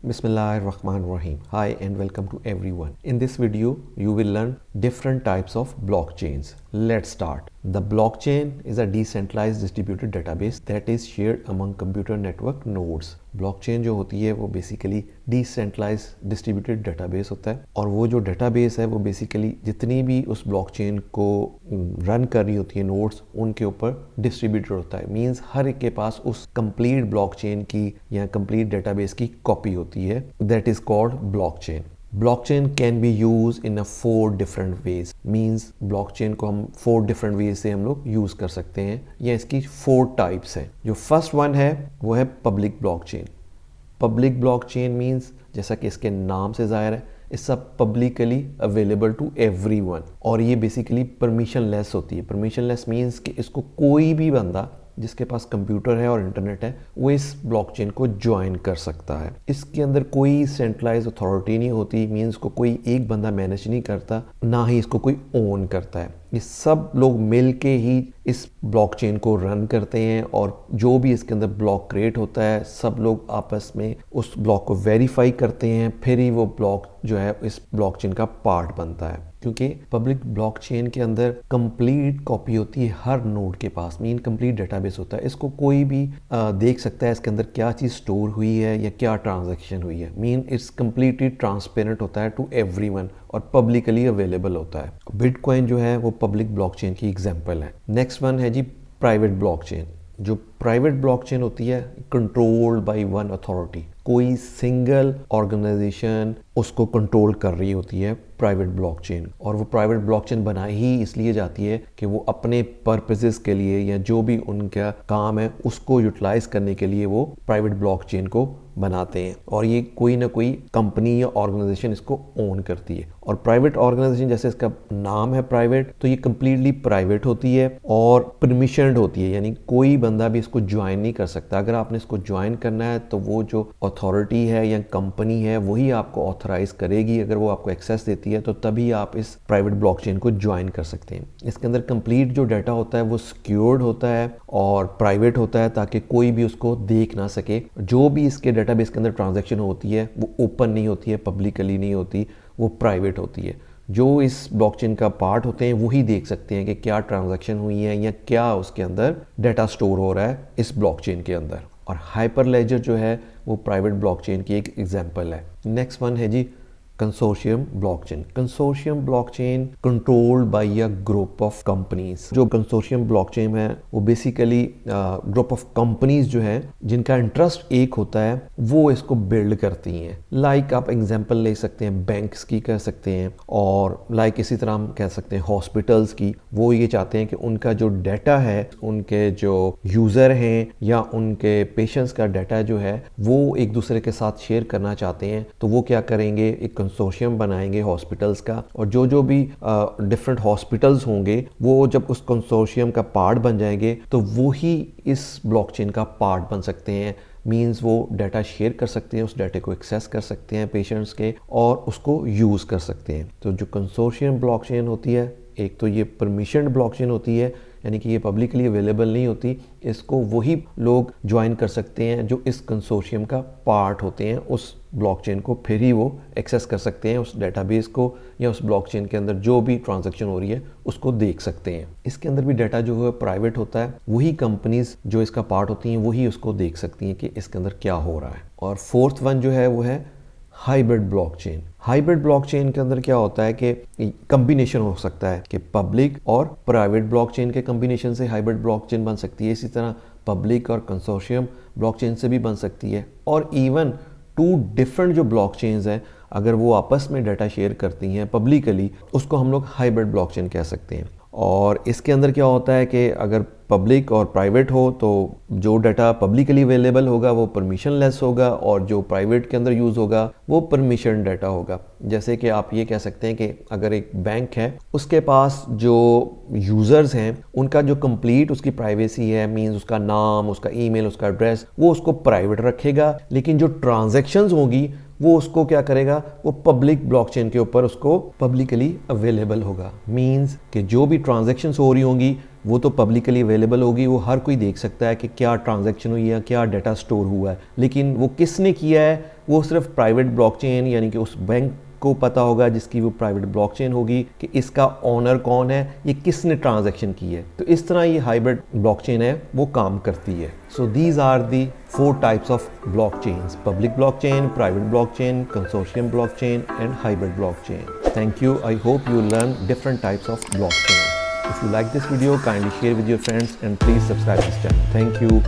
Bismillahirrahmanirrahim. Hi and welcome to everyone. In this video, you will learn different types of blockchains. Let's start. The blockchain is a decentralized distributed database that is shared among computer network nodes. Blockchain जो होती है वो basically decentralized distributed database होता है और वो जो database है वो basically जितनी भी उस blockchain को run कर रही होती है nodes उनके ऊपर distributed होता है. Means हर एक के पास उस complete blockchain की या complete database की copy होती है. That is called blockchain. Blockchain can be used in a 4 different ways. Means blockchain को हम 4 different ways से हम लोग use कर सकते हैं या इसकी 4 types हैं. जो first one है वो है public blockchain. Public blockchain means जैसा कि इसके नाम से जाहिर है it's publicly available to everyone और ये बेसिकली परमिशनलेस होती है. परमिशनलेस मींस कि इसको कोई भी बंदा जिसके पास कंप्यूटर है और इंटरनेट है वो इस ब्लॉकचेन को ज्वाइन कर सकता है. इसके अंदर कोई सेंट्रलाइज अथॉरिटी नहीं होती. मींस को कोई एक बंदा मैनेज नहीं करता, ना ही इसको कोई ओन करता है. ये सब लोग मिल के ही इस ब्लॉकचेन को रन करते हैं और जो भी इसके अंदर ब्लॉक क्रिएट होता है सब लोग आपस में उस ब्लॉक को वेरीफाई करते हैं, फिर ही वो ब्लॉक जो है इस ब्लॉकचेन का पार्ट बनता है. क्योंकि पब्लिक ब्लॉकचेन के अंदर कंप्लीट कॉपी होती है हर नोड के पास. मीन कंप्लीट डेटाबेस होता है. इसको कोई भी देख सकता है इसके अंदर क्या चीज़ स्टोर हुई है या क्या ट्रांजैक्शन हुई है. मीन इट्स कंप्लीटली ट्रांसपेरेंट होता है टू एवरीवन और पब्लिकली अवेलेबल होता है. बिटकॉइन जो है वो पब्लिक ब्लॉकचेन की एग्जांपल है. नेक्स्ट वन है जी प्राइवेट ब्लॉकचेन. जो प्राइवेट ब्लॉकचेन होती है कंट्रोल्ड बाय वन अथॉरिटी. कोई सिंगल ऑर्गेनाइजेशन उसको कंट्रोल कर रही होती है प्राइवेट ब्लॉकचेन और वो प्राइवेट ब्लॉकचेन बनाई ही इसलिए जाती है कि वो अपने पर्पसेस के लिए या जो भी उनका काम है उसको यूटिलाइज करने के लिए वो प्राइवेट ब्लॉकचेन को बनाते हैं और ये कोई ना कोई कंपनी या ऑर्गेनाइजेशन इसको ओन करती है. और प्राइवेट ऑर्गेनाइजेशन जैसे इसका नाम है प्राइवेट तो ये कंप्लीटली प्राइवेट होती है और परमिशनड होती है. यानी कोई बंदा भी इसको ज्वाइन नहीं कर सकता. अगर आपने इसको ज्वाइन करना है तो वो जो अथॉरिटी है या कंपनी है वही आपको ऑथराइज करेगी. अगर वो आपको एक्सेस देती है तो तभी आप इस प्राइवेट ब्लॉकचेन को ज्वाइन कर सकते हैं. इसके अंदर कंप्लीट जो डाटा होता है वो सिक्योर्ड होता है और प्राइवेट होता है ताकि कोई भी उसको देख ना सके. जो भी इसके डेटाबेस के अंदर ट्रांजैक्शन होती है वो ओपन नहीं होती है, पब्लिकली नहीं होती, वो प्राइवेट होती है. जो इस ब्लॉकचेन का पार्ट होते हैं वही देख सकते हैं कि क्या ट्रांजैक्शन हुई है या क्या उसके अंदर डाटा स्टोर हो रहा है इस ब्लॉकचेन के अंदर. और हाइपर लेजर जो है वो प्राइवेट ब्लॉकचेन की एक एग्जांपल है. नेक्स्ट वन है जी consortium blockchain. Consortium blockchain controlled by a group of companies. जो कंसोर्शियम ब्लॉकचेन है वो बेसिकली ग्रुप ऑफ कंपनीज जो है जिनका इंटरेस्ट एक होता है वो इसको बिल्ड करती हैं. लाइक आप एग्जांपल ले सकते हैं बैंक्स की कह सकते हैं और लाइक इसी तरह हम कह सकते हैं हॉस्पिटल्स की. वो ये चाहते हैं कि उनका जो डाटा है उनके जो यूज़र हैं या उनके पेशेंट्स का डाटा जो है वो एक दूसरे के साथ शेयर करना चाहते हैं. तो वो क्या करेंगे, एक कंसोर्शियम बनाएंगे हॉस्पिटल्स का और जो भी डिफरेंट हॉस्पिटल्स होंगे वो जब उस कंसोर्शियम का पार्ट बन जाएंगे तो वो ही इस ब्लॉकचेन का पार्ट बन सकते हैं. मींस वो डाटा शेयर कर सकते हैं, उस डाटा को एक्सेस कर सकते हैं पेशेंट्स के और उसको यूज़ कर सकते हैं. तो जो कंसोर्शियम ब्लॉकचेन होती है एक तो ये परमिशनड ब्लॉकचेन होती है यानी कि ये पब्लिकली अवेलेबल नहीं होती. इसको वही लोग ज्वाइन कर सकते हैं जो इस कंसोर्शियम का पार्ट होते हैं. उस ब्लॉकचेन को फिर ही वो एक्सेस कर सकते हैं, उस डेटाबेस को या उस ब्लॉकचेन के अंदर जो भी ट्रांजैक्शन हो रही है उसको देख सकते हैं. इसके अंदर भी डाटा जो है प्राइवेट होता है. वही कंपनीज जो इसका पार्ट होती हैं वही उसको देख सकती हैं कि इसके अंदर क्या हो रहा है. और फोर्थ वन जो है वो है हाइब्रिड ब्लॉकचेन. हाइब्रिड ब्लॉकचेन के अंदर क्या होता है कि कॉम्बिनेशन हो सकता है कि पब्लिक और प्राइवेट ब्लॉकचेन के कॉम्बिनेशन से हाइब्रिड ब्लॉकचेन बन सकती है. इसी तरह पब्लिक और कंसोर्शियम ब्लॉकचेन से भी बन सकती है. और इवन 2 डिफरेंट जो ब्लॉकचेन्स हैं अगर वो आपस में डाटा शेयर करती हैं पब्लिकली उसको हम लोग हाइब्रिड ब्लॉकचेन कह सकते हैं. और इसके अंदर क्या होता है कि अगर पब्लिक और प्राइवेट हो तो जो डाटा पब्लिकली अवेलेबल होगा वो परमिशनलेस होगा और जो प्राइवेट के अंदर यूज़ होगा वो परमिशन डाटा होगा. जैसे कि आप ये कह सकते हैं कि अगर एक बैंक है उसके पास जो यूज़र्स हैं उनका जो कंप्लीट उसकी प्राइवेसी है. मींस उसका नाम, उसका ईमेल, उसका एड्रेस वो उसको प्राइवेट रखेगा. लेकिन जो ट्रांजैक्शंस होगी वो उसको क्या करेगा, वो पब्लिक ब्लॉकचेन के ऊपर उसको पब्लिकली अवेलेबल होगा. मींस कि जो भी ट्रांजैक्शंस हो रही होंगी वो तो पब्लिकली अवेलेबल होगी, वो हर कोई देख सकता है कि क्या ट्रांजैक्शन हुई है, क्या डाटा स्टोर हुआ है। लेकिन वो किसने किया है वो सिर्फ प्राइवेट ब्लॉकचेन यानी कि उस बैंक को पता होगा जिसकी वो प्राइवेट ब्लॉकचेन होगी कि इसका ओनर कौन है, ये किसने ट्रांजैक्शन की है। तो इस तरह ये हाइब्रिड ब्लॉकचेन है वो काम करती है। So these are the 4 types of blockchains: public blockchain, private blockchain, consortium blockchain and hybrid blockchain. Thank you. I hope you learn different types of blockchain. If you like this video, kindly share with your friends and please subscribe this channel. Thank you.